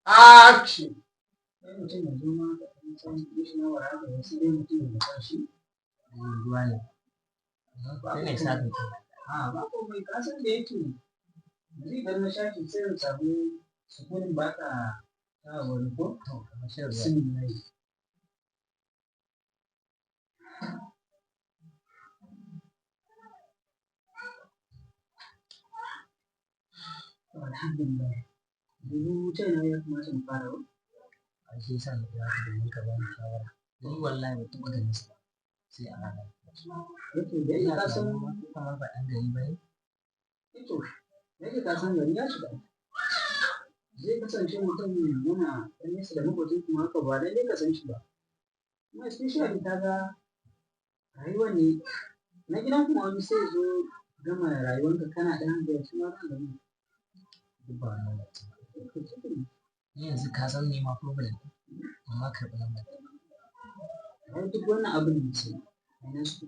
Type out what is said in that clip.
Action! Sai mutum ya zo ma ka ɗan san mishi na wara da wasu dai mutum ya sa shi ruwa ne. Sai ne sa ka ba komai ka san da yake yanzu idan na sha shi sai in samu sukunin ba ka wani ko kamar shan ruwa. Alhamdulillah. Yanzu ta ina ya kamata mu fara ba? A shi yasa na kira ka domin ka bani shawara. Ni wallahi ban taɓa ganin sa ba sai a rana. Yake da yake ka san kamar ba ɗan gari ba ne? Ito, da yake ka san gari ya shiga. Zai kasance mutum yana ɗan nesa da maƙocin kuma haka ba lallai ka san shi ba. Kuma especially ka ga rayuwan ne na gidan kuma wani sai ya zo gama rayuwanka kana ɗan hanzari shi ma ɗan gari. Duk ba wannan ba ce. Ni yanzu ka san me ma problem ɗin amma karɓi lambar. Ai duk wannan abin ne sai ai na so.